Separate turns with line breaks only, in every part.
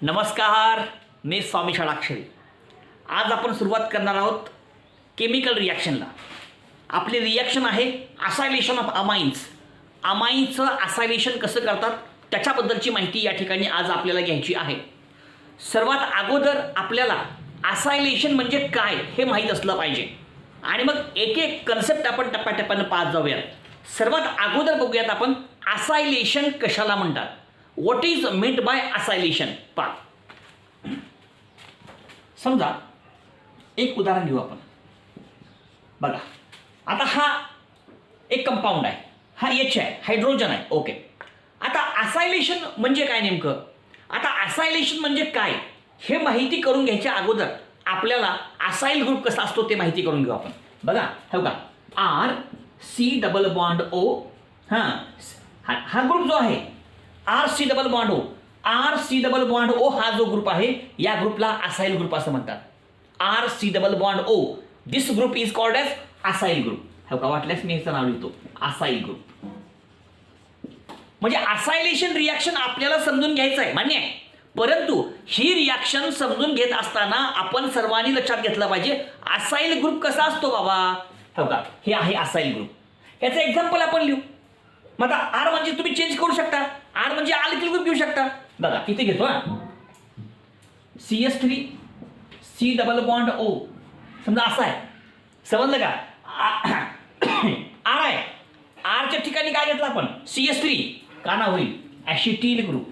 नमस्कार, मी स्वामी षडाक्षरी. आज आपण सुरुवात करणार आहोत केमिकल रिॲक्शनला. आपली रिॲक्शन आहे असायलेशन ऑफ अमाइन्स. अमाइन्सचं असायलेशन कसं करतात त्याच्याबद्दलची माहिती या ठिकाणी आज आपल्याला घ्यायची आहे. सर्वात अगोदर आपल्याला असायलेशन म्हणजे काय हे माहीत असलं पाहिजे आणि मग एक एक कन्सेप्ट आपण टप्प्याटप्प्यानं पाहत जाऊयात. सर्वात अगोदर बघूयात आपण असायलेशन कशाला म्हणतात. What is meant by acylation. पहा, समजा एक उदाहरण घेऊ आपण. बघा, आता हा एक कंपाऊंड आहे, हा एच आहे, हायड्रोजन आहे. ओके, आता असायलेशन म्हणजे काय नेमकं. आता असायलेशन म्हणजे काय हे माहिती करून घ्यायच्या अगोदर आपल्याला असाइल ग्रुप कसा असतो ते माहिती करून घेऊ आपण. बघा, हे बघा, R C double bond O. हा ग्रुप जो आहे R C double bond O, R C double bond O हा जो ग्रुप आहे या ग्रुपला असाइल ग्रुप असं म्हणतात. R C double bond O, this group is called as acyl group. हे बघा, वाटल्यास मी याचं नाव लिहितो, असाइल ग्रुप. म्हणजे असायलेशन रिॲक्शन आपल्याला समजून घ्यायचं आहे, मान्य आहे. परंतु ही रिॲक्शन समजून घेत असताना आपण सर्वांनी लक्षात घेतलं पाहिजे असाइल ग्रुप कसा असतो बाबा. हे बघा, हे आहे असाइल ग्रुप. याचं एक्झाम्पल आपण लिहू. मग आता आर म्हणजे तुम्ही चेंज करू शकता. आर म्हणजे अल्किल ग्रुप घेऊ शकता. बघा, इथे घेतो CS3 सी डबल बॉन्ड ओ. समजा असा आहे, समजलं का. आर आहे, आरच्या ठिकाणी काय घेतलं आपण CS3. का नाव होईल ॲसिटिल ग्रुप.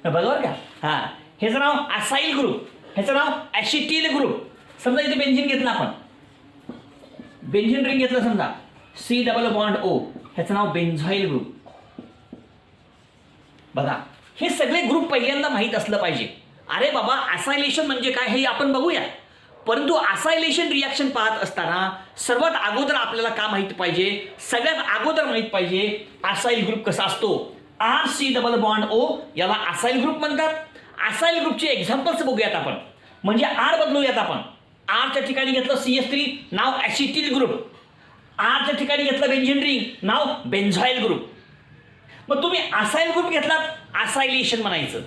बरोबर का. हा, ह्याचं नाव असाइल ग्रुप, ह्याचं नाव ॲसिटिल ग्रुप. समजा इथे बेन्झीन घेतलं आपण, बेन्झीन रिंग घेतलं समजा सी डबल बॉन्ड ओ, ह्याचं नाव बेन्झाईल ग्रुप. बघा, हे सगळे ग्रुप पहिल्यांदा माहीत असलं पाहिजे. अरे बाबा, असायलेशन म्हणजे काय हे आपण बघूया. परंतु असायलेशन रिॲक्शन पाहत असताना सर्वात अगोदर आपल्याला का माहिती पाहिजे, सगळ्यात अगोदर माहित पाहिजे असाइल ग्रुप कसा असतो. R C double bond O याला असाइल ग्रुप म्हणतात. असाइल ग्रुपचे एक्झाम्पल्स बघूयात आपण. म्हणजे आर बदलूयात आपण. आरच्या ठिकाणी घेतलं CS3, नाव ॲसिटिल ग्रुप. आरच्या ठिकाणी घेतलं बेन्झीन रिंग, नाव बेन्झाईल ग्रुप. मग तुम्ही असाइल ग्रुप घेतलात, असायलेशन म्हणायचं.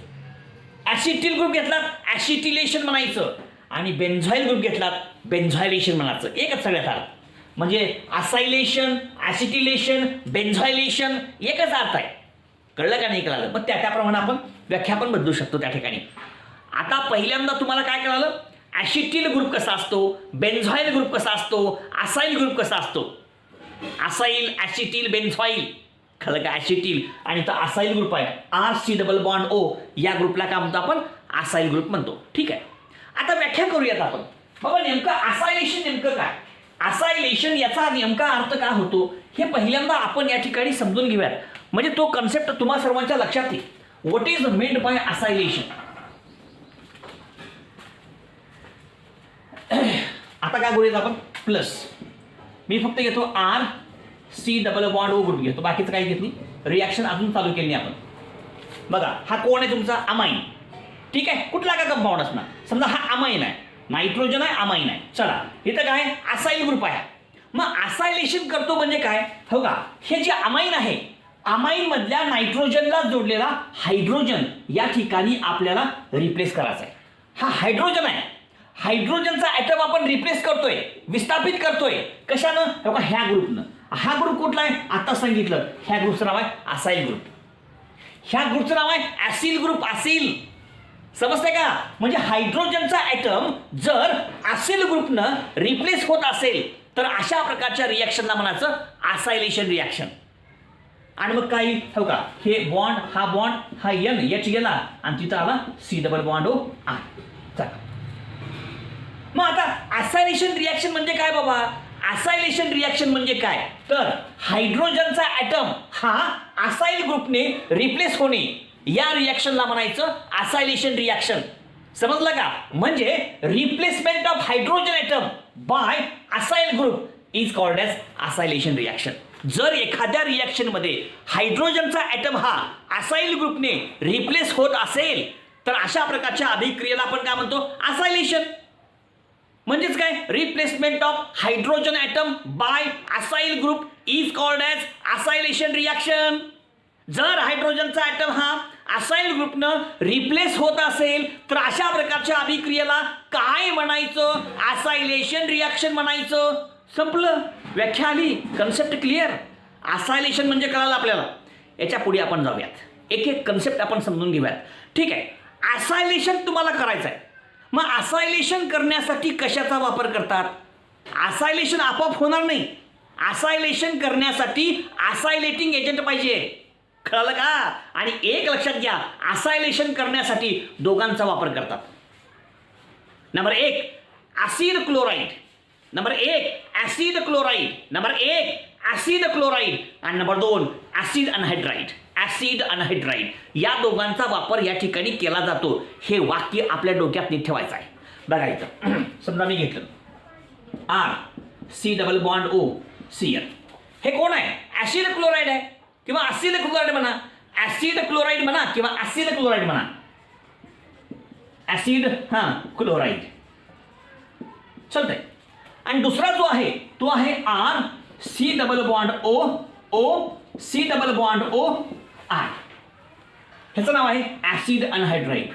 ॲसिटिल ग्रुप घेतलात, ॲसिटिलेशन म्हणायचं. आणि बेन्झाईल ग्रुप घेतलात, बेन्झायलेशन म्हणायचं. एकच सगळ्यात अर्थ. म्हणजे असायलेशन, ॲसिटिलेशन, बेन्झायलेशन एकच अर्थ आहे. कळलं का नाही कळलं. मग त्याप्रमाणे आपण व्याख्या पण बदलू शकतो त्या ठिकाणी. आता पहिल्यांदा तुम्हाला काय कळालं, ॲसिटिल ग्रुप कसा असतो, बेन्झाईल ग्रुप कसा असतो, असाइल ग्रुप कसा असतो. Acyl, acetyl, benzyl. खरं का, ॲसिटिल आणि तो असाइल ग्रुप आहे R C double bond O, या ग्रुपला काय म्हणतो आपण, असाइल ग्रुप म्हणतो. ठीक आहे, आता व्याख्या करूयात आपण. बाबा, नेमकं असायलेशन नेमकं काय, असायलेशन याचा नेमका अर्थ काय होतो हे पहिल्यांदा आपण या ठिकाणी समजून घेऊयात. म्हणजे तो कन्सेप्ट तुम्हा सर्वांच्या लक्षात येईल. What is meant by acylation. आता काय करूयात आपण, प्लस मी फक्त घेतो R C double bond O group घेतो, बाकीचं काही घेत नाही. रिॲक्शन अजून चालू केली नाही आपण. बघा, हा कोण आहे तुमचा, अमाइन. ठीक आहे, कुठला का कंपाऊंड असणार. समजा हा अमाइन आहे, नायट्रोजन आहे, अमाइन आहे. चला, इथं काय असाइल ग्रुप आहे. मग असायलेशन करतो म्हणजे काय, हो का, हे जे अमाइन आहे, अमाइन मधल्या नायट्रोजनला जोडलेला हायड्रोजन या ठिकाणी आपल्याला रिप्लेस करायचा आहे. हा हायड्रोजन आहे, हायड्रोजनचा ॲटम आपण रिप्लेस करतोय, विस्थापित करतोय. कशानं, हो का, ह्या ग्रुपनं. हा ग्रुप कुठला आहे, आता सांगितलं, ह्या ग्रुपचं नाव आहे असाइल ग्रुप. ह्या ग्रुपचं नाव आहे ॲसिल ग्रुप. असिल, समजते का. म्हणजे हायड्रोजनचा ॲटम जर असिल ग्रुपनं रिप्लेस होत असेल तर अशा प्रकारच्या रिॲक्शनला म्हणायचं असायलेशन रिॲक्शन. आणि मग काही, हो का, हे बॉन्ड, हा बॉन्ड, हा एन एच गेला आणि तिथं आला C double bond O R. चला, मग आता असायलेशन रिॲक्शन म्हणजे काय बाबा. असायलेशन रिॲक्शन म्हणजे काय, तर हायड्रोजनचा ॲटम हा असाइल ग्रुपने रिप्लेस होणे या रिॲक्शनला म्हणायचं असायलेशन रिॲक्शन. समजलं का. म्हणजे replacement of hydrogen atom by acyl group is called as acylation reaction. जर एखाद्या रिॲक्शनमध्ये हायड्रोजनचा ॲटम हा असाइल ग्रुपने रिप्लेस होत असेल तर अशा प्रकारच्या अभिक्रियेला आपण काय म्हणतो, असायलेशन. म्हणजेच काय, replacement of hydrogen atom by acyl group is called as acylation reaction. जर हायड्रोजनचा ॲटम हा असाइल ग्रुपनं रिप्लेस होत असेल तर अशा प्रकारच्या अभिक्रियेला काय म्हणायचं? असायलेशन रिॲक्शन म्हणायचं. संपलं, व्याख्या आली, कन्सेप्ट क्लिअर. असायलेशन म्हणजे कळालं आपल्याला. याच्या पुढे आपण जाऊयात, एक एक कन्सेप्ट आपण समजून घेऊयात. ठीक आहे, असायलेशन तुम्हाला करायचं आहे. मग असायलेशन करण्यासाठी कशाचा वापर करतात? असायलेशन आपोआप होणार नाही. असायलेशन करण्यासाठी असायलेटिंग एजंट पाहिजे. कळलं का? आणि एक लक्षात घ्या, असायलेशन करण्यासाठी दोघांचा वापर करतात. Number 1 acid chloride, number 1 acid chloride, number 1 acid chloride आणि number 2 acid anhydride. Acid anhydride या दोघांचा वापर या ठिकाणी केला जातो. हे वाक्य आपल्या डोक्यात नीट ठेवायचं आहे. बघा इथं समजा मी घेतलं RC double bond O CN. हे कोण आहे? ॲसिड क्लोराईड आहे किंवा ॲसिड क्लोराईड म्हणा, ॲसिड क्लोराईड म्हणा किंवा ॲसिड क्लोराईड म्हणा. ॲसिड क्लोराईड चालतंय. आणि दुसरा जो आहे तो आहे RC double bond OC double bond OR. ह्याचं नाव आहे ॲसिड अनहायड्राईड.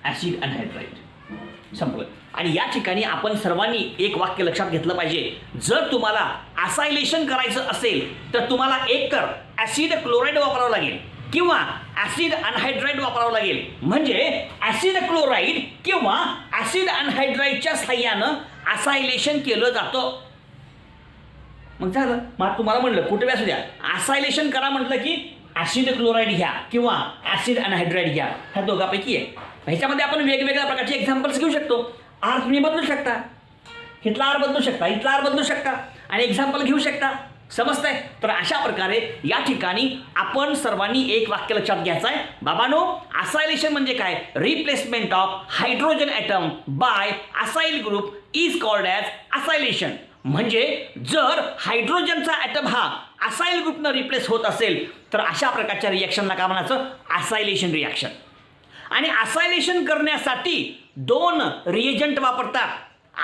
ॲसिड अनहायड्राईड संपलं. आणि या ठिकाणी आपण सर्वांनी एक वाक्य लक्षात घेतलं पाहिजे. जर तुम्हाला असायलेशन करायचं असेल तर तुम्हाला एकतर ॲसिड क्लोराईड वापरावं लागेल किंवा ॲसिड अनहायड्राईड वापरावं लागेल. म्हणजे ॲसिड क्लोराईड किंवा ॲसिड अनहायड्राईडच्या साह्यानं असायलेशन केलं जातं. मग झालं. मग तुम्हाला म्हणलं कुठे असू द्या, असायलेशन करा म्हटलं की ॲसिड क्लोराईड घ्या किंवा ॲसिड अनहायड्राईड घ्या, ह्या दोघांपैकी आहे. ह्याच्यामध्ये आपण वेगवेगळ्या प्रकारचे एक्झाम्पल्स घेऊ शकतो. आर तुम्ही बदलू शकता, इथला आर बदलू शकता, इथला आर बदलू शकता आणि एक्झाम्पल घेऊ शकता. समजतंय? तर अशा प्रकारे या ठिकाणी आपण सर्वांनी एक वाक्य लक्षात घ्यायचं आहे. बाबांनो, असायलेशन म्हणजे काय? Replacement of hydrogen atom by acyl group is called as acylation. म्हणजे जर हायड्रोजनचा ॲटम हा असाइल ग्रुपनं रिप्लेस होत असेल तर अशा प्रकारच्या रिॲक्शनला काय म्हणायचं? Acylation reaction. आणि असायलेशन करण्यासाठी 2 रिएजंट वापरतात.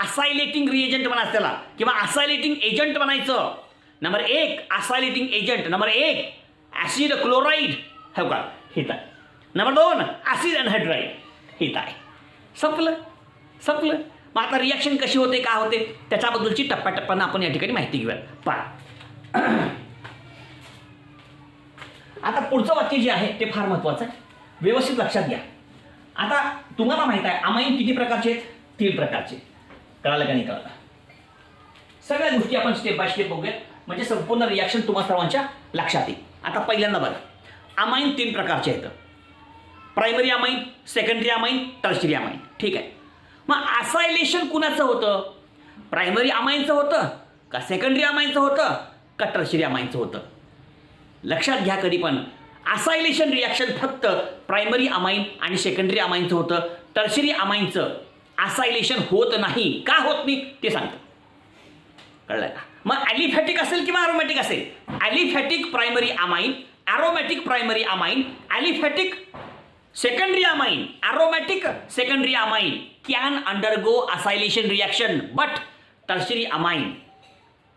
असायलेटिंग रिएजंट म्हणायचं त्याला किंवा असायलेटिंग एजंट म्हणायचं. Number 1 acylating agent, number 1 acid chloride, हो का, हित आहे. नंबर 2 ॲसिड अनहायड्राईड, हित आहे. संपलं संपलं. मग आता रिॲक्शन कशी होते, काय होते, त्याच्याबद्दलची टप्प्याटप्प्यानं आपण या ठिकाणी माहिती घेऊया. पहा, आता पुढचं वाक्य जे आहे ते फार महत्त्वाचं आहे, व्यवस्थित लक्षात घ्या. आता तुम्हाला माहित आहे अमाईन किती प्रकारचे आहेत? 3 प्रकारचे. कळालं का नाही कळालं? सगळ्या गोष्टी आपण स्टेप बाय स्टेप बघूया म्हणजे संपूर्ण रिॲक्शन तुम्हा सर्वांच्या लक्षात येईल. आता पहिल्यांदा बघा, अमाईन 3 प्रकारचे आहेत. Primary amine, secondary amine, tertiary amine. ठीक आहे. मग असायलेशन कुणाचं होतं? प्रायमरी अमाईनचं होतं का सेकंडरी अमाईनचं होतं का टर्शरी अमाईनचं होतं? लक्षात घ्या, कधी पण असायलेशन रिॲक्शन फक्त प्रायमरी अमाईन आणि सेकंडरी अमाईनचं होतं. टर्शरी अमाईनचं असायलेशन होत नाही. का होत नाही ते सांगतो. कळलं का? मग ॲलिफॅटिक असेल किंवा ॲरोमॅटिक असेल, aliphatic primary amine, aromatic primary amine, aliphatic secondary amine, aromatic secondary amine can undergo acylation reaction, but tertiary amine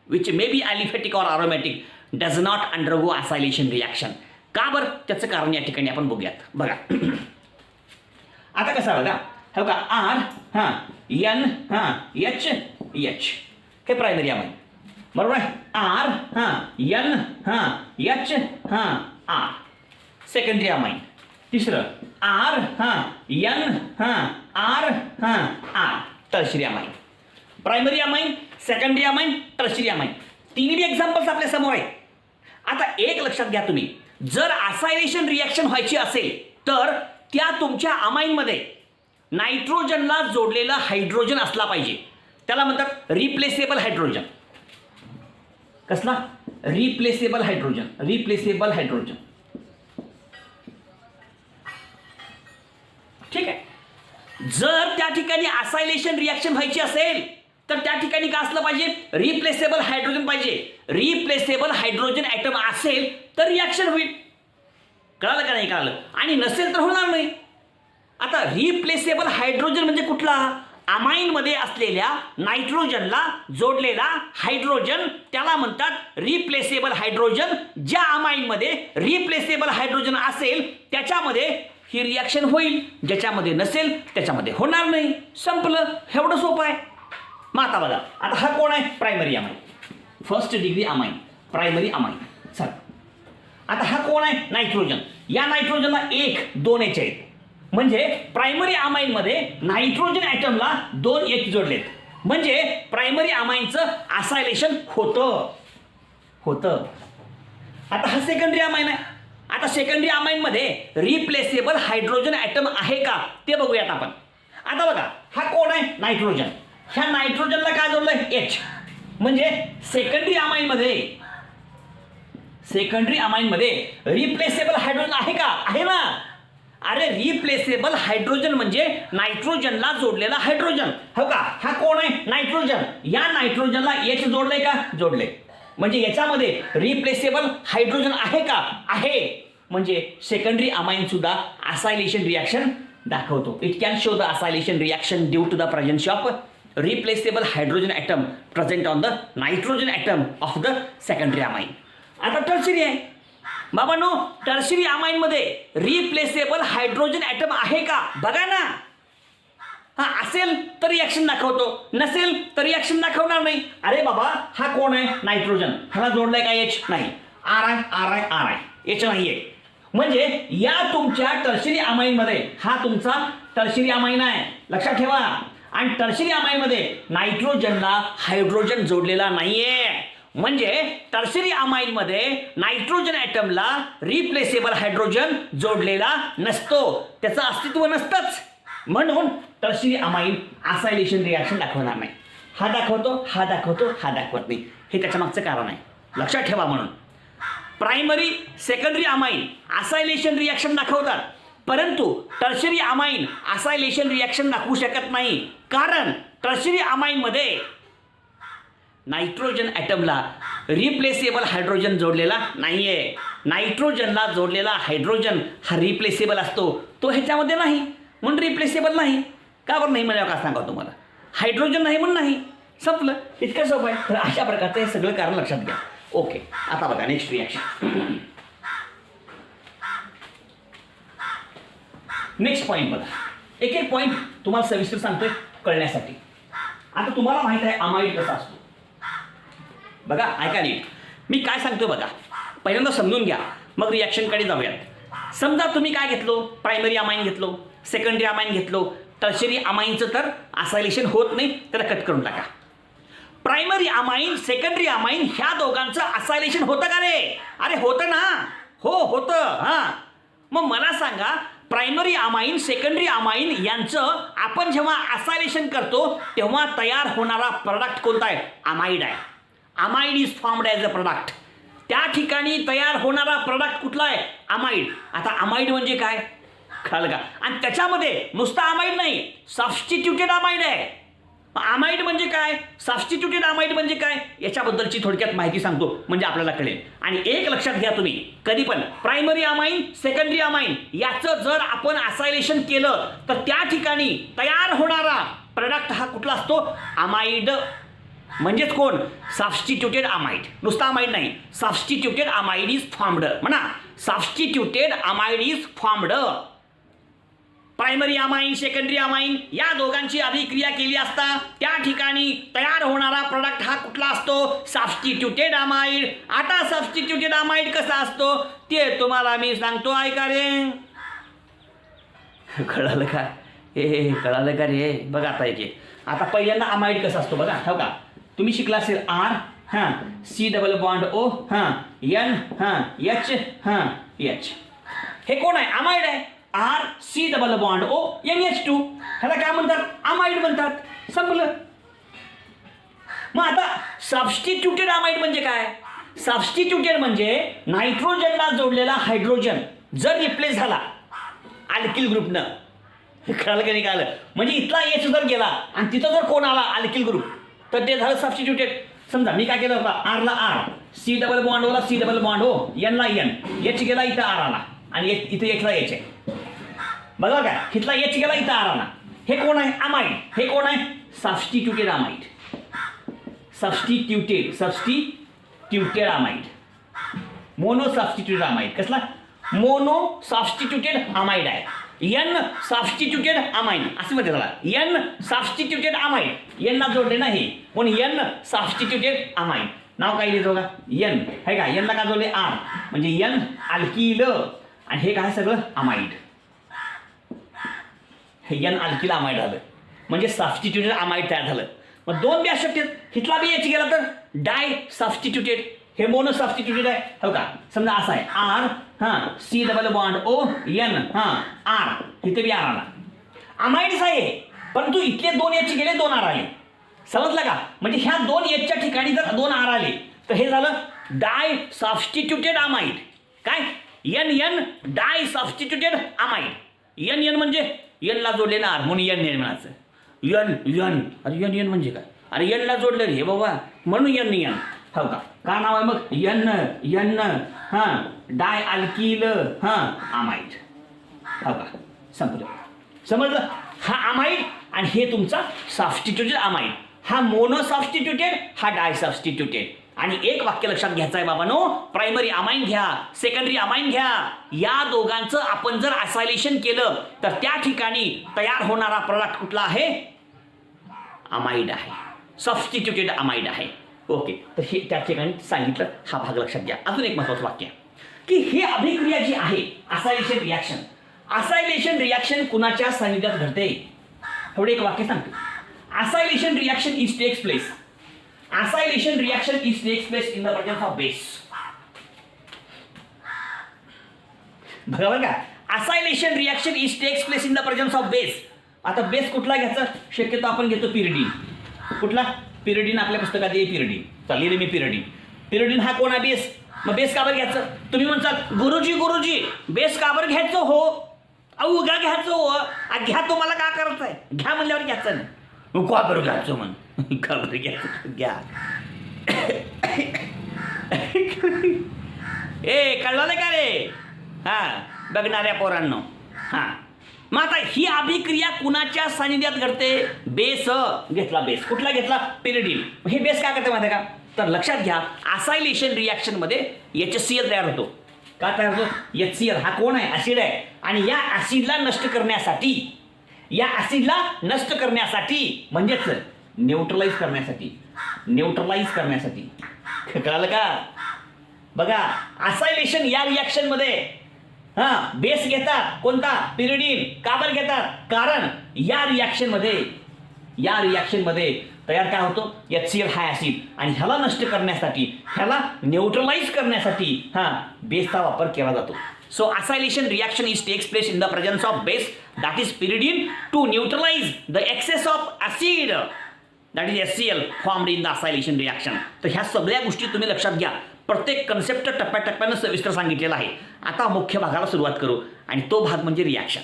which may be aliphatic or aromatic does not undergo acylation reaction. का बरं? त्याचं कारण या ठिकाणी आपण बघूयात. बघा आता कसं बघा, हो का, R N H हे प्रायमरी अमाईन, बरोबर आहे. R N H R secondary amine. तिसरं R N R tertiary amine. Primary amine, secondary amine, tertiary amine, तिन्ही एक्झाम्पल्स आपल्या समोर आहेत. आता एक लक्षात घ्या, तुम्ही जर असायलेशन रिॲक्शन व्हायची असेल तर त्या तुमच्या अमाईनमध्ये नायट्रोजनला जोडलेला हायड्रोजन असला पाहिजे. त्याला म्हणतात रिप्लेसेबल हायड्रोजन. कसला? Replaceable hydrogen. Replaceable hydrogen. ठीक आहे. जर त्या ठिकाणी असायलेशन रिॲक्शन व्हायची असेल तर त्या ठिकाणी काय असलं पाहिजे? रिप्लेसेबल हायड्रोजन पाहिजे. रिप्लेसेबल हायड्रोजन ॲटम असेल तर रिॲक्शन होईल. कळालं का नाही कळालं? आणि नसेल तर होणार नाही. आता रिप्लेसेबल हायड्रोजन म्हणजे कुठला? अमाइन मध्ये असलेल्या नायट्रोजनला जोडलेला हायड्रोजन त्याला म्हणतात रिप्लेसेबल हायड्रोजन. ज्या अमाइन मध्ये रिप्लेसेबल हायड्रोजन असेल त्याच्यामध्ये ही रिॲक्शन होईल, ज्याच्यामध्ये नसेल त्याच्यामध्ये होणार नाही. संपलं. एवढं सोपं आहे. मग आता बघा, आता हा कोण आहे? Primary amine, first degree amine, primary amine. चल आता हा कोण आहे? नायट्रोजन. या नायट्रोजनला 1 2 H आहेत. म्हणजे प्रायमरी अमाइन मध्ये नायट्रोजन ॲटमला 2 H जोडलेत. म्हणजे प्रायमरी अमाइनचं असायलेशन होतं. आता हा सेकंडरी अमाइन आहे. आता सेकंडरी अमाइन मध्ये रिप्लेसेबल हायड्रोजन ॲटम आहे का ते बघूयात आपण. आता बघा, हा कोण आहे? नायट्रोजन. ह्या नायट्रोजनला काय जोडलंय? H. म्हणजे सेकंडरी अमाइन मध्ये रिप्लेसेबल हायड्रोजन आहे का? आहे ना. अरे रिप्लेसेबल हायड्रोजन म्हणजे नायट्रोजनला जोडलेला हायड्रोजन. हो का? हा कोण आहे? नायट्रोजन. या नायट्रोजनला H जोडलंय का? जोडले. म्हणजे याच्यामध्ये रिप्लेसेबल हायड्रोजन आहे का? आहे. म्हणजे सेकंडरी अमाइन सुद्धा असायलेशन रिॲक्शन दाखवतो. It can show the acylation reaction due to the presence of replaceable hydrogen atom present on the nitrogen atom of the secondary amine. आता टर्शरी आहे बाबांनो. टर्शरी अमाइन मध्ये रिप्लेसेबल हायड्रोजन ॲटम आहे का? बघा ना. हा असेल तर रिॲक्शन दाखवतो, नसेल तर रिॲक्शन दाखवणार नाही. अरे बाबा, हा कोण आहे? नायट्रोजन. ह्याला जोडलाय का H? नाही. R H नाहीये. म्हणजे या तुमच्या टर्शरी अमाइन मध्ये हा तुमचा टर्शरी अमाइन आहे, लक्षात ठेवा. आणि टर्शरी अमाइन मध्ये नायट्रोजनला हायड्रोजन जोडलेला नाहीये. म्हणजे टर्शरी अमाइन मध्ये नायट्रोजन ॲटमला रिप्लेसेबल हायड्रोजन जोडलेला नसतो, त्याचं अस्तित्व नसतंच. म्हणून टर्शरी अमाइन असायलेशन रिॲक्शन दाखवणार नाही. हा दाखवतो, हा दाखवतो, हा दाखवत नाही. हे त्याच्या मागचं कारण आहे, लक्षात ठेवा. म्हणून primary secondary amine acylation reaction दाखवतात, परंतु टर्शरी अमाइन असायलेशन रिॲक्शन दाखवू शकत नाही. कारण टर्शरी अमाइन मध्ये नायट्रोजन ॲटमला रिप्लेसेबल हायड्रोजन जोडलेला नाहीये. नायट्रोजनला जोडलेला हायड्रोजन हा रिप्लेसेबल असतो, तो ह्याच्यामध्ये नाही, म्हणून रिप्लेसेबल नाही. का बरं नाही म्हणजे का सांगा तुम्हाला? हायड्रोजन नाही म्हणून नाही. संपलं. इतकं सोपं आहे. तर अशा प्रकारचं हे सगळं कारण लक्षात घ्या. ओके. आता बघा नेक्स्ट रिॲक्शन. नेक्स्ट पॉईंट बघा. एक पॉईंट तुम्हाला सविस्तर सांगतोय कळण्यासाठी. आता तुम्हाला माहित आहे अमाइड कसा असतो. बघा ऐका नीट, मी काय सांगतो बघा. पहिल्यांदा समजून घ्या, मग रिॲक्शनकडे जाऊयात. समजा तुम्ही काय घेतलो? प्रायमरी अमाइन घेतलो, सेकंडरी अमाइन घेतलो. टर्शरी अमाइनचं तर असायलेशन होत नाही, त्याला कट करून टाका. प्रायमरी अमाइन सेकंडरी अमाइन ह्या दोघांचं असायलेशन होतं का रे? अरे होतं ना. हो होतं. हां, मग मला सांगा, प्रायमरी अमाइन सेकंडरी अमाइन यांचं आपण जेव्हा असायलेशन करतो तेव्हा तयार होणारा प्रोडक्ट कोणता आहे? अमाइड आहे. Amide is formed as a product. त्या ठिकाणी तयार होणारा प्रोडक्ट कुठला आहे? अमाइड. आता अमाइड म्हणजे काय कळलं का? आणि त्याच्यामध्ये नुसता अमाइड नाही, सबस्टिट्यूटेड अमाइड आहे. अमाइड म्हणजे काय? सबस्टिट्यूटेड अमाइड म्हणजे काय? याच्याबद्दलची थोडक्यात माहिती सांगतो म्हणजे आपल्याला कळेल. आणि एक लक्षात घ्या तुम्ही, कधी पण प्रायमरी अमाइन सेकंडरी अमाइन याचं जर आपण असायलेशन केलं तर त्या ठिकाणी तयार होणारा प्रोडक्ट हा कुठला असतो? अमाइड. म्हणजेच कोण? Substituted amide. नुसता अमाइड नाही, सबस्टिट्यूटेड अमाइड इज फॉर्म्ड. म्हणा, substituted amide is formed. Primary amine secondary amine या दोघांची अभिक्रिया केली असता त्या ठिकाणी तयार होणारा प्रोडक्ट हा कुठला असतो? Substituted amide. आता सबस्टिट्यूटेड अमाइड कसा असतो ते तुम्हाला मी सांगतो, ऐका रे. कळालं का? हे कळालं का रे? बघा आता इथे आता पहिल्यांदा अमाइड कसा असतो बघा. हो का? तुम्ही शिकला असेल R हां, C+O हां, N हां, H हां, H. हे कोण आहे? अमाइड आहे. R, C+O, NH2. ह्याला काय म्हणतात? अमाइड म्हणतात. संपलं. मग आता सबस्टिट्यूटेड अमाइड म्हणजे काय? सबस्टिट्यूटेड म्हणजे नायट्रोजनला जोडलेला हायड्रोजन जर रिप्लेस झाला अल्किल ग्रुपनं. कळलं का नाही? कळलं. म्हणजे इथला H जर गेला आणि तिथं जर कोण आला अल्किल ग्रुप तर ते झालं सबस्टिट्यूटेड. समजा मी काय केलं होता? R ला R, C+O C+O, N ला N, H गेला इथं R आला आणि इथं H ला H आहे. बघा काय? इथला H गेला इथं R आला. हे कोण आहे अमाइड, हे कोण आहे substituted amide, substituted amide, mono substituted amide. कसला मोनो सबस्टिट्यूटेड अमाइड आहे. एन सबस्टिट्यूटेड अमाइड असं म्हणते त्याला, एन सबस्टिट्यूटेड अमाइड, एन ला जोडले ना हे म्हणून एन सबस्टिट्यूटेड अमाइड. नाव काय लिहितो का एन आहे का, एन ला का जोडले आर म्हणजे एन अल्किल आणि हे काय सगळं अमाइड, हे एन अल्किल अमाइड झालं म्हणजे सबस्टिट्यूटेड अमाइड तयार झालं. मग दोन बी अशक्य हिथला बी एच गेला तर डाय सबस्टिट्यूटेड, हे मोनो सबस्टिट्यूटेड आहे हो का. समजा असं आहे आर हां C double bond O N हां आर, इथे बी आर आला अमाइड्स आहे परंतु इथले दोन एच गेले दोन आर आले. समजलं का, म्हणजे ह्या दोन एचच्या ठिकाणी जर दोन आर आले तर हे झालं डाय सबस्टिट्यूटेड अमाइड. काय एन एन डाय सबस्टिट्यूटेड अमाइड. एन एन म्हणजे एन ला जोडले ना आर म्हणून एन एन म्हणायचं. एन एन अरे एन एन म्हणजे काय, अरे एन ला जोडलं रे बघा म्हणून एन एन हो का. का नाव आहे मग एन एन हां डाय अल्किल हां अमाइड हो का. संपलं, समजलं. हा अमाइड आणि हे तुमचा सबस्टिट्यूटेड अमाइड, हा मोनो सबस्टिट्यूटेड हा डाय सबस्टिट्यूटेड. आणि एक वाक्य लक्षात घ्यायचं आहे बाबांनो, प्रायमरी अमाइन घ्या सेकंडरी अमाइन घ्या, या दोघांचं आपण जर असायलेशन केलं तर त्या ठिकाणी तयार होणारा प्रोडक्ट कुठला आहे अमाइड आहे, सबस्टिट्यूटेड अमाइड आहे. ओके, तर हे त्या ठिकाणी सांगितलं, हा भाग लक्षात घ्या. अजून एक महत्त्वाचं वाक्य की ही अभिक्रिया जी आहे असायलेशन रिॲक्शन, असायलेशन रिॲक्शन कुणाच्या सानिध्यात घडते. एवढे एक वाक्य सांगते. Acylation reaction is takes place, acylation reaction is takes place in the presence of base. बरोबर का, acylation reaction is takes place in the presence of base. आता बेस कुठला घ्यायचा, शक्यतो आपण घेतो पिरिडीन. कुठला पिरिडीन, आपल्या पुस्तकात आहे पिरिडीन, चाललेली मी पिरिडीन. पिरिडीन हा कोण आहे बेस. मग बेस का बरं घ्यायचं, तुम्ही म्हणसाल गुरुजी बेस का बरं घ्यायचं हो, अहो उगा घ्यायचं हो, घ्या तुम्हाला का करायचं आहे, घ्या म्हणल्यावर घ्यायचं नाही. मग का बरं घ्यायचं म्हण, का बरं घ्यायचं घ्या. ए कळलं नाही का रे, हां बघणाऱ्या पोरांनो. हां मग आता ही अभिक्रिया कुणाच्या सानिध्यात घडते, बेस घेतला, बेस कुठला घेतला पिरिडीन. हे बेस काय करते माहिती आहे का, तर लक्षात घ्या असायलेशन रिॲक्शनमध्ये HCl तयार होतो. का तयार होतो, HCl हा कोण आहे ॲसिड आहे आणि या ॲसिडला नष्ट करण्यासाठी, या ॲसिडला नष्ट करण्यासाठी म्हणजेच न्यूट्रलाइज करण्यासाठी कळलं का. बघा असायलेशन या रिॲक्शनमध्ये हां बेस घेतात कोणता पिरिडीन. का बरं घेतात, कारण या रिॲक्शनमध्ये तयार काय होतो HCl हा ॲसिड आणि ह्याला नष्ट करण्यासाठी, ह्याला न्यूट्रलाइज करण्यासाठी हां बेसचा वापर केला जातो. So acylation reaction is takes place in the presence of base, that is pyridine, to neutralize the excess of acid, that is HCl formed in the acylation reaction. तर ह्या सगळ्या गोष्टी तुम्ही लक्षात घ्या. प्रत्येक कन्सेप्ट टप्प्याटप्प्यानं सविस्तर सांगितलेला आहे. आता मुख्य भागाला सुरुवात करू आणि तो भाग म्हणजे रिॲक्शन.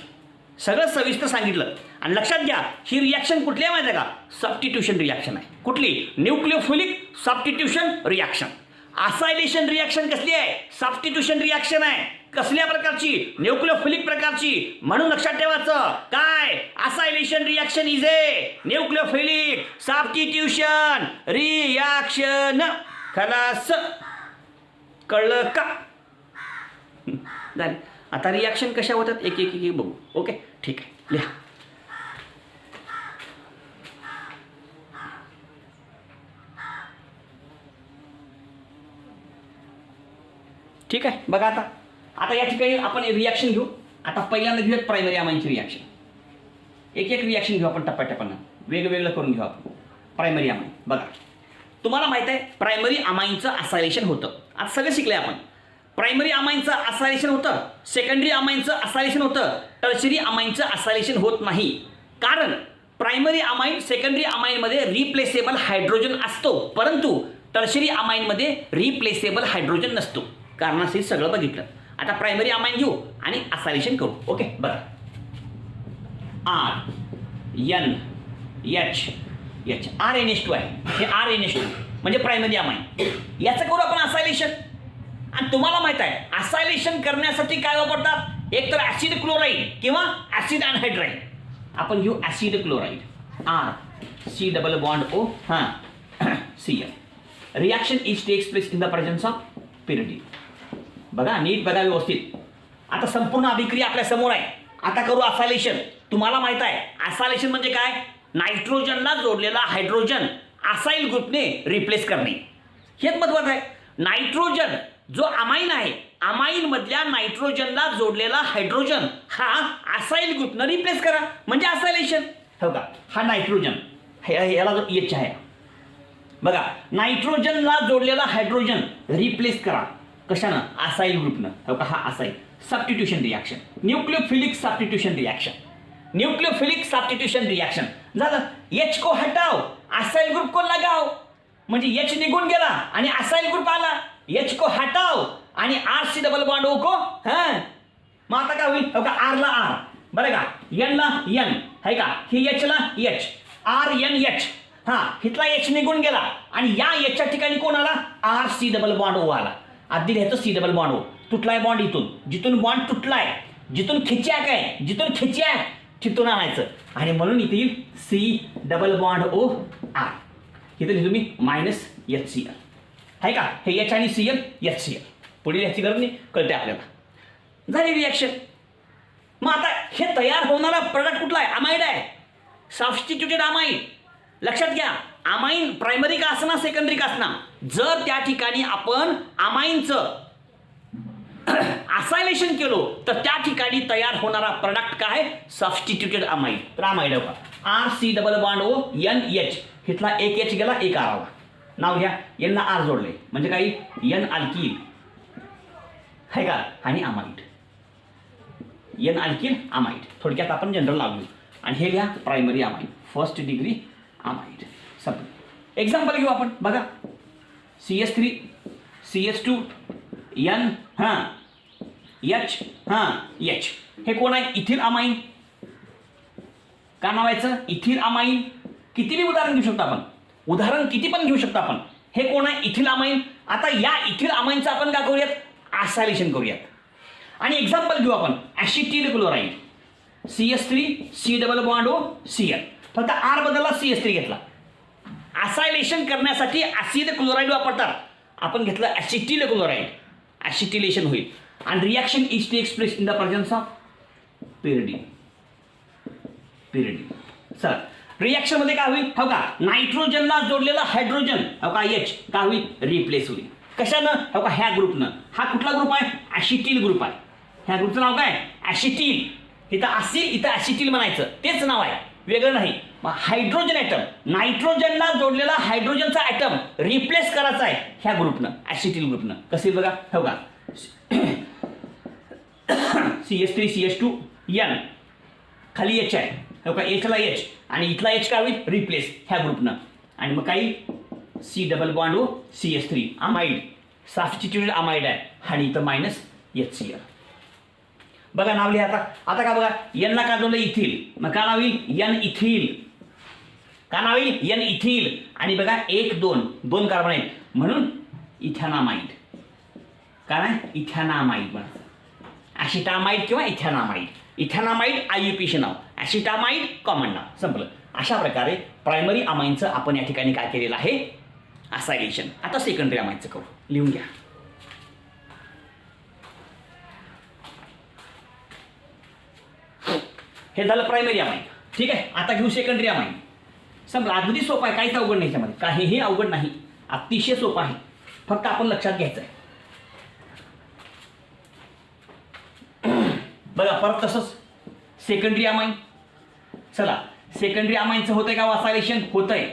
सगळं सविस्तर सांगितलं आणि लक्षात घ्या ही रिॲक्शन कुठली आहे माहिती आहे का, सबस्टिट्यूशन रिॲक्शन आहे. कुठली, nucleophilic substitution reaction. Acylation reaction कसली आहे, सबस्टिट्यूशन रिॲक्शन आहे. कसल्या प्रकारची, न्यूक्लियोफिलिक प्रकारची. म्हणून लक्षात ठेवायचं काय, acylation reaction is a nucleophilic substitution reaction. खलास, कळलं का. आता रिॲक्शन कशा होतात एक एक एक बघू. ओके ठीक आहे, लिहा. ठीक आहे, बघा आता या ठिकाणी आपण रिॲक्शन घेऊ. आता पहिल्यांदा घेऊयात प्रायमरी अमाइनची रिॲक्शन. एक एक रिॲक्शन घेऊ आपण टप्प्याटप्प्यानं, वेगवेगळं करून घेऊ आपण. प्रायमरी अमाइन बघा, तुम्हाला माहित आहे प्रायमरी अमाइनचं असायलेशन होतं. आता सगळं शिकले आपण. प्रायमरी अमाइनचं असायलेशन होतं, सेकंडरी अमाइनचं असायलेशन होतं, टर्शरी अमाइनचं असायलेशन होत नाही. कारण प्रायमरी अमाइन सेकंडरी अमाइनमध्ये रिप्लेसेबल हायड्रोजन असतो, परंतु टर्शरी अमाइनमध्ये रिप्लेसेबल हायड्रोजन नसतो. कारणाशी सगळं बघितलं. आता प्रायमरी अमाइन घेऊ आणि असायलेशन करू. ओके बघा, RNH RNH2 आहे, हे RNH2 म्हणजे प्रायमरी अमाइन. याचं करू आपण असायलेशन. आणि तुम्हाला माहित आहे असायलेशन करण्यासाठी काय वापरतात, एक तर ॲसिड क्लोराईड किंवा ॲसिड अनहायड्राईड. आपण घेऊ acid chloride R C double bond O हां C L reaction is takes place in the presence of pyridine. बघा नीट बघा व्यवस्थित. आता संपूर्ण अभिक्रिया आपल्या समोर आहे. आता करू असायलेशन. तुम्हाला माहित आहे असायलेशन म्हणजे काय? नायट्रोजनला जोडलेला हायड्रोजन असाइल ग्रुपने रिप्लेस करणे. हेच महत्वाचं आहे. नायट्रोजन जो अमाइन आहे अमाइन मधल्या नायट्रोजनला जोडलेला हायड्रोजन हा असाइल ग्रुपनं रिप्लेस करा म्हणजे असायलेशन. हो का? हा नायट्रोजन याला जो एच आहे बघा नायट्रोजनला जोडलेला हायड्रोजन रिप्लेस करा कशानं? असाइल ग्रुपनं. हो का? हा acyl substitution reaction nucleophilic substitution reaction nucleophilic substitution reaction झालं. एच को हटाओ असाइल ग्रुप को लगाओ म्हणजे एच निघून गेला आणि असाइल ग्रुप आला. एच को हटाओ आणि R C double bond O को हां मग आता काय होईल? हो का? आर ला आर बरं का एन ला एन है का ही एच ला एच आर एन एच हां हिथला एच निघून गेला आणि या एचच्या ठिकाणी कोण आला? R C double bond O आला. आधी लिहायचं सी डबल बॉन्ड ओ. तुटलाय बॉन्ड इथून जिथून बॉन्ड तुटलाय जिथून खिच्याक आहे जिथून खिच्याक तिथून आणायचं आणि म्हणून इथे येईल C double bond O R. इथे लिहितो मी मायनस एच सी एल आहे का? हे एच आणि C L H C L पुढे लिहायची गरज नाही कळते आपल्याला. झाली रिॲक्शन. मग आता हे तयार होणारा प्रोडक्ट कुठला आहे? अमाइड आहे. Substituted amide. लक्षात घ्या अमाइन प्रायमरी का असणार सेकंडरी का असणार जर त्या ठिकाणी आपण अमाइनचं असायलेशन केलो तर त्या ठिकाणी तयार होणारा प्रोडक्ट काय? Substituted amide. तर अमाइड आहे R C double bond O N H हिथला एक एच गेला एक आर आला. नाव घ्या यांना आर जोडले म्हणजे काही एन अल्किल आहे का आणि अमाइड एन अल्किल अमाइड. थोडक्यात आपण जनरल लावू आणि हे लिहा primary amide first degree amide. संपलं. एक्झाम्पल घेऊ आपण बघा CS3 CS2 एन हां एच हां एच हे कोण आहे? Ethyl amine. का नावायचं? Ethyl amine. किती बी उदाहरण घेऊ शकतो आपण उदाहरण किती पण घेऊ शकतो आपण. हे कोण आहे? Ethyl amine. आता या इथिल अमाइनचं आपण काय करूयात? असायलेशन करूयात आणि एक्झाम्पल घेऊ आपण acetyl chloride CS3 C double bond O Cl. फक्त आर बदलला CS3 घेतला. असायलेशन करण्यासाठी ॲसिड क्लोराईड वापरतात. आपण घेतलं ॲसिटिल क्लोराईड ॲसिटिलेशन होईल आणि reaction is takes place in the presence of pyridine. चला रिॲक्शन मध्ये काय होईल? हो का नायट्रोजनला जोडलेला हायड्रोजन हो का एच काय होईल? रिप्लेस होईल. कशानं? हो का ह्या ग्रुपनं. हा कुठला ग्रुप आहे? ॲसिटिल ग्रुप आहे. ह्या ग्रुपचं नाव काय? ॲसिटिल. इथं असिल इथं ॲसिटिल म्हणायचं तेच नाव आहे वेगळं नाही. मग हायड्रोजन ॲटम नायट्रोजनला जोडलेला हायड्रोजनचा ॲटम रिप्लेस करायचा आहे ह्या ग्रुपनं ॲसिटिल ग्रुपनं. कसे बघा हो का CS3 CS2 एन खाली एच आहे हो का एचला एच आणि इथला एच काय होईल? रिप्लेस ह्या ग्रुपनं आणि मग काही C double bond O CS3 amide substituted amide आहे आणि इथं मायनस HCl. बघा नाव लिहा आता. आता का बघा एनला का जोडलं? इथिल. मग का नाव येईल? N ethyl. का नाव येईल? एन इथिल आणि बघा 1 2 2 कार्बन आहेत म्हणून इथॅनामाइड. का नाही? इथॅनामाइड म्हणा ॲसिटामाइड किंवा इथॅनामाइड. इथॅनामाइड IUPAC नाव ॲसिटामाइड कॉमन नाव. संपलं. अशा प्रकारे प्रायमरी अमाइनचं आपण या ठिकाणी काय केलेलं आहे? असायलेशन. आता सेकंडरी अमाइनचं करू. लिहून घ्या. हे झालं प्रायमरी अमाइन. ठीक आहे. आता घेऊ सेकंडरी अमाइन. समजा अगदी सोपं आहे काहीच अवघड नाही याच्यामध्ये काहीही अवघड नाही अतिशय सोपं आहे फक्त आपण लक्षात घ्यायचं आहे. बघा परत तसंच सेकंडरी अमाइन. चला सेकंडरी अमाइनचं होतंय का असायलेशन? होतंय.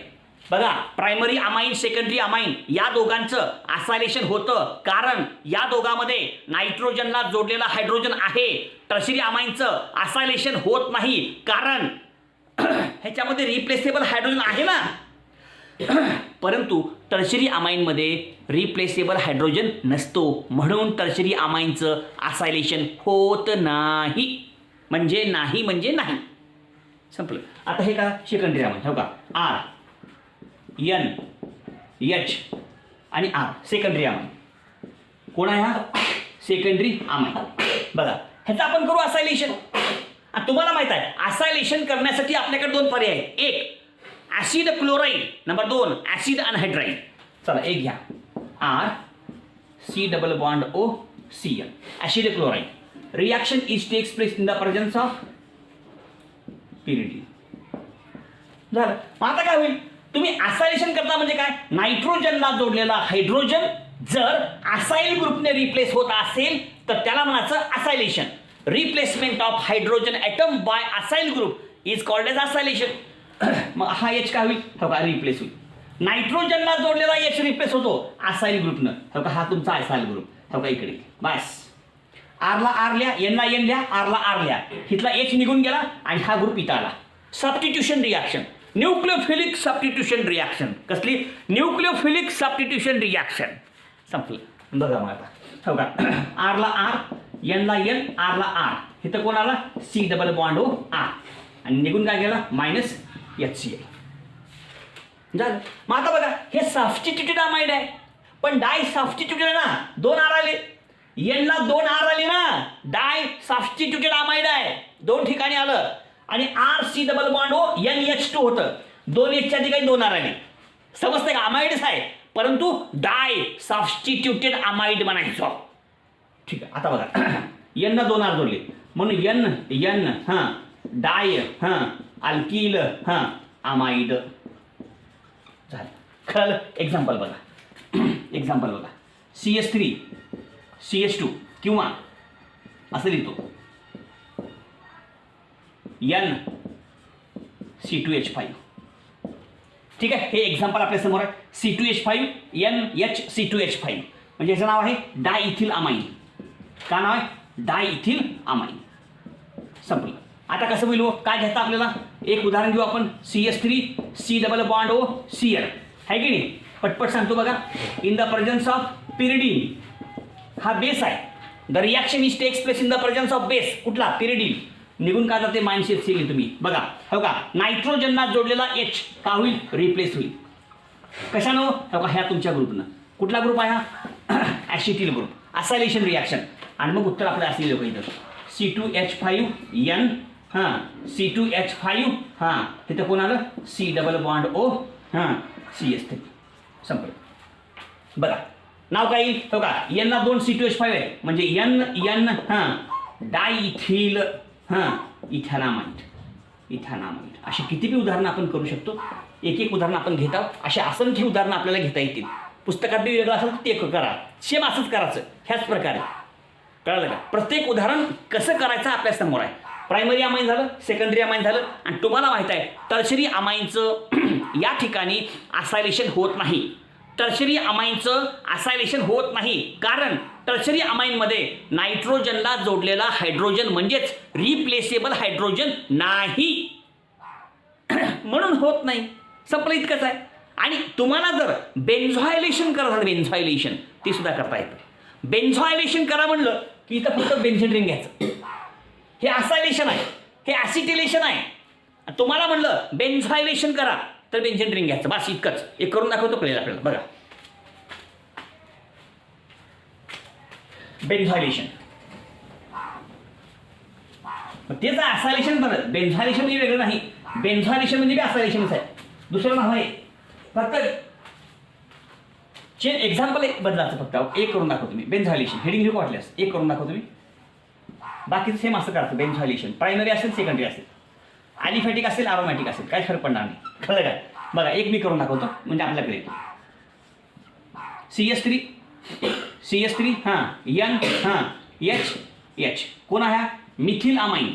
बघा प्रायमरी अमाइन सेकंडरी अमाइन या दोघांचं असायलेशन होतं कारण या दोघांमध्ये नायट्रोजनला जोडलेला हायड्रोजन आहे. टर्शरी अमाइनचं असायलेशन होत नाही कारण ह्याच्यामध्ये रिप्लेसेबल हायड्रोजन आहे ना. परंतु टर्शरी अमाइनमध्ये रिप्लेसेबल हायड्रोजन नसतो म्हणून टर्शरी अमाइनचं असायलेशन होत नाही. म्हणजे नाही. संपलं. आता हे का सेकंडरी अमाइन हो का आर एन एच आणि आर सेकंडरी अमाइन. कोण आहे हा? Secondary amine. बघा ह्याचं आपण करू असायलेशन. आणि तुम्हाला माहित आहे असायलेशन करण्यासाठी आपल्याकडे दोन पर्याय आहेत. एक acid chloride, number 2 acid anhydride. चला एक घ्या, R C double bond O C L, acid chloride. Reaction is takes place in the presence of pyridine. झालं. मग आता काय होईल, तुम्ही असायलेशन करता म्हणजे काय, नायट्रोजनला जोडलेला हायड्रोजन जर असाइल ग्रुपने रिप्लेस होत असेल तर त्याला म्हणायचं acylation. Replacement of hydrogen atom by acyl group is called as acylation. मग हा एच काय होईल, हो का रिप्लेस होईल. नायट्रोजनला जोडलेला एच रिप्लेस होतो असाइल ग्रुपनं, हो का हा तुमचा असाइल ग्रुप, हो का इकडे बस. आरला आर लिहा, एनला एन लिहा, आरला आर लिहा, इथला एच निघून गेला आणि हा ग्रुप इथं आला. Substitution reaction, nucleophilic substitution reaction. कसली, न्यूक्लिओफिलिक सबस्टिट्यूशन रिॲक्शन. संपलं. बघा मग आता, हो का आरला आर, एनला एन, आरला आर, इथं कोण आला C double bond O R आणि निघून काय गेला मायनस एच सी आय. झालं. मग आता बघा हे सबस्टिट्यूटेड अमाइड आहे पण डाय सबस्टिट्यूटेड आहे ना, 2 आर आले, एनला 2 आर आले ना, डाय सबस्टिट्यूटेड अमाइड आहे, 2 ठिकाणी आलं. आणि R C double bond O N H 2 होतं, 2 एचच्या ठिकाणी 2 आर आले. समजतंय का, अमाइडच आहे परंतु डाय सबस्टिट्यूटेड अमाइड म्हणायचं. ठीक आहे. आता बघा एनला 2 आर जोडले म्हणून एन एन हां डाय हां अल्किल हां अमाइड झालं. कळलं. एक्झाम्पल बघा, एक्झाम्पल बघा, CS3 CS2 किंवा असं लिहितो एन C2H5. ठीक आहे. हे एक्झाम्पल आपल्या समोर आहे. C2H5 NH2H5 म्हणजे याचं नाव आहे डायइथिल अमाइन. का नाव आहे, डायइथिल अमाइन. संपलं. आता कसं होईल, काय घ्यायचं आपल्याला, एक उदाहरण घेऊ आपण. CS3 C double bond O Cl आहे की नाही, पटपट सांगतो बघा. In the presence of pyridine, हा बेस आहे. The reaction is takes place in the presence of base, कुठला पिरिडीन. निघून काय जाते मायनस सी तुम्ही बघा, हो का नायट्रोजनला जोडलेला एच का होईल रिप्लेस होईल. कशानं, हो का ह्या तुमच्या ग्रुपनं. कुठला ग्रुप आहे हा ॲसिटिल ग्रुप, असायलेशन रिॲक्शन. आणि मग उत्तर आपलं असलेलं लोक इथं C2H5N हां C2H5 हां तिथं कोण आलं सी डबल बॉन्ड ओ हां CS3. संपलं. बघा नाव काय येईल, हो का यांना 2 C2H5 आहे म्हणजे एन हां डायइथिल हां इथॅनामाइड. इथॅनामाइड. अशी किती बी उदाहरणं आपण करू शकतो. एक एक उदाहरणं आपण घेत आहोत. अशी असंख्य उदाहरणं आपल्याला घेता येतील. पुस्तकात बी वेगळं असेल तर ते करा, सेम असंच करायचं ह्याच प्रकारे. कळलं का. प्रत्येक उदाहरण कसं करायचं आपल्या समोर आहे. प्रायमरी अमाइन झालं, सेकंडरी अमाइन झालं आणि तुम्हाला माहीत आहे टर्शरी अमाइनचं या ठिकाणी असायलेशन होत नाही. टर्शरी अमाइनचं असायलेशन होत नाही कारण टर्शरी अमाइनमध्ये नायट्रोजनला जोडलेला हायड्रोजन म्हणजेच रिप्लेसेबल हायड्रोजन नाही म्हणून होत नाही. संपलं, इतकंच आहे. आणि तुम्हाला जर बेन्झॉयलेशन करायचं, बेन्झॉयलेशन ते सुद्धा करता येतं. बेन्झॉयलेशन करा म्हणलं की इथं फक्त बेन्झिन रिंग घ्यायचं. हे असायलेशन आहे, हे ॲसिटिलेशन आहे. तुम्हाला म्हणलं बेन्झॉयलेशन करा तर बेन्झिन रिंग घ्यायचं, बस इतकंच. एक करून दाखवतो कळेल आपल्याला. बघा बेन्झॉयलेशन, तेच असायलेशन बनत. बेन्झॉयलेशन म्हणजे वेगळं नाही, बेन्झॉयलेशन म्हणजे असायलेशनच आहे, दुसरं नाव आहे. फक्त चेन एक्झाम्पल एक बदलाचं, फक्त एक करून दाखवतो मी. बेन्झॉयलेशन हेडिंग घेऊ वाटल्यास एक करून दाखवतो मी. बाकीचं सेम असं करायचं. बेन्झॉयलेशन प्रायमरी असेल सेकंडरी असेल, ॲलिफॅटिक असेल अरोमॅटिक असेल, काही फरक पडणार नाही. कळलं का. बघा एक मी करून दाखवतो म्हणजे आपल्याकडे CS3 हां एन हां एच कोण आहे मिथिल अमाइन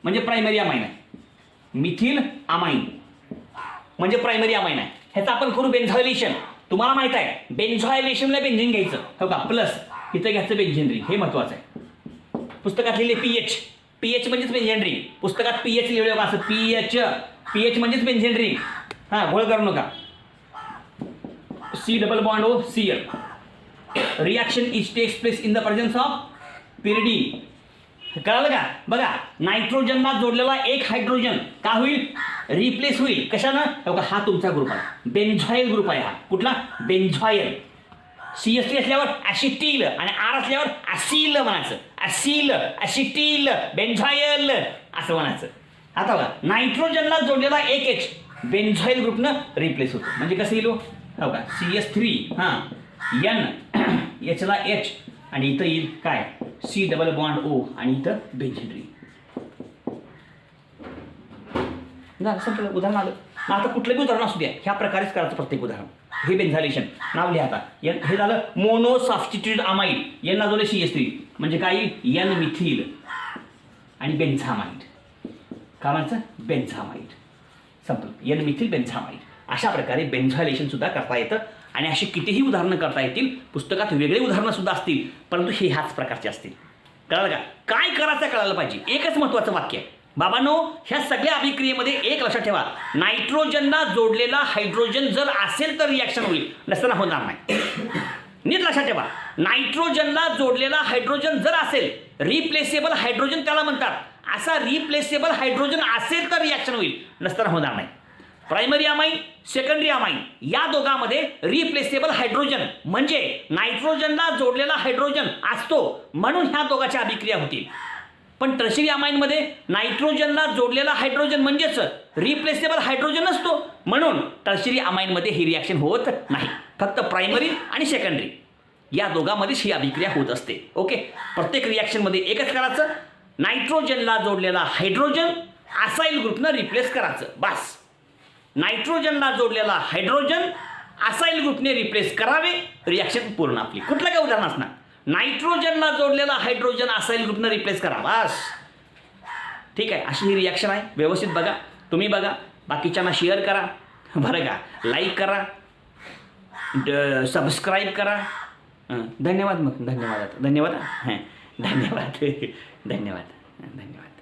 म्हणजे प्रायमरी अमाइन आहे. मिथिल अमाइन म्हणजे प्रायमरी अमाइन आहे. ह्याचं आपण करू बेन्झॉयलेशन. तुम्हाला माहित आहे बेन्झॉयलेशनला बेन्झिन घ्यायचं, हो का प्लस इथं घ्यायचं बेन्झिन रिंग. हे महत्त्वाचं आहे. पुस्तकात लिहिले पीएच म्हणजेच बेन्झिन रिंग. पुस्तकात पीएच लिहिलं असं पीएच म्हणजेच बेन्झिन रिंग. हां घोळ करू नका. C double bond O Cl. Reaction is takes place in the presence of pyridine. कळलं का. बघा नायट्रोजनला जोडलेला एक हायड्रोजन का होईल रिप्लेस होईल. कशानं, हो का हा तुमचा ग्रुप आहे, बेन्झॉयल ग्रुप आहे. हा कुठला बेन्झॉयल. CS3 असल्यावर ॲसिटिल आणि आर असल्यावर ॲसिल म्हणायचं. ॲसिल, ॲसिटिल, बेन्झायल असं म्हणायचं. आता बघा नायट्रोजनला जोडलेला एक H बेन्झाईल ग्रुपनं रिप्लेस होतो. म्हणजे कसं येईल हो का CH3 हां N Hला H आणि इथं येईल काय C डबल बॉन्ड O आणि इथं बेन्झीन रिंग. झालं संपलं उदाहरण आलं. आता कुठलंही उदाहरण असू द्या ह्या प्रकारेच करायचं प्रत्येक उदाहरण. हे बेन्झायलेशन नाव लिहा आता. हे झालं मोनो सबस्टिट्यूटेड अमाइड. N ला जोडले CH3 म्हणजे काय N मिथिल आणि बेन्झामाइड. काय म्हणायचं बेन्झामाइड. संपलं N मिथिल बेन्झामाइड. अशा प्रकारे बेन्झायलेशन सुद्धा करता येतं आणि अशी कितीही उदाहरणं करता येतील. पुस्तकात वेगळे उदाहरणं सुद्धा असतील परंतु हे ह्याच प्रकारचे असतील. कळलं का काय करायचं कळायला पाहिजे. एकच महत्त्वाचं वाक्य आहे बाबांनो ह्या सगळ्या अभिक्रियेमध्ये एक लक्षात ठेवा नायट्रोजनला जोडलेला हायड्रोजन जर असेल तर रिॲक्शन होईल नसताना होणार नाही. नीट लक्षात ठेवा नायट्रोजनला जोडलेला हायड्रोजन जर असेल रिप्लेसेबल हायड्रोजन त्याला म्हणतात. असा रिप्लेसेबल हायड्रोजन असेल तर रिॲक्शन होईल नसताना होणार नाही. प्रायमरी अमाइन सेकंडरी अमाइन या दोघांमध्ये रिप्लेसेबल हायड्रोजन म्हणजे नायट्रोजनला जोडलेला हायड्रोजन असतो म्हणून ह्या दोघांच्या अभिक्रिया होतील. पण टर्शरी अमाइनमध्ये नायट्रोजनला जोडलेला हायड्रोजन म्हणजेच रिप्लेसेबल हायड्रोजन नसतो म्हणून टर्शरी अमाइनमध्ये ही रिॲक्शन होत नाही. फक्त प्रायमरी आणि सेकंडरी या दोघांमध्येच ही अभिक्रिया होत असते. ओके प्रत्येक रिॲक्शनमध्ये एकच करायचं नायट्रोजनला जोडलेला हायड्रोजन असाइल ग्रुपनं रिप्लेस करायचं बस. नायट्रोजनला जोडलेला हायड्रोजन असाइल ग्रुपने रिप्लेस करावे रिॲक्शन पूर्ण आपली. कुठलं काय उदाहरण असणार नायट्रोजनला जोडलेला हायड्रोजन असाइल ग्रुपनं रिप्लेस करा बस. ठीक आहे अशी ही रिॲक्शन आहे. व्यवस्थित बघा तुम्ही बघा बाकीच्यांना शेअर करा बरं का लाईक करा सबस्क्राईब करा. धन्यवाद. मग धन्यवाद धन्यवाद धन्यवाद धन्यवाद धन्यवाद.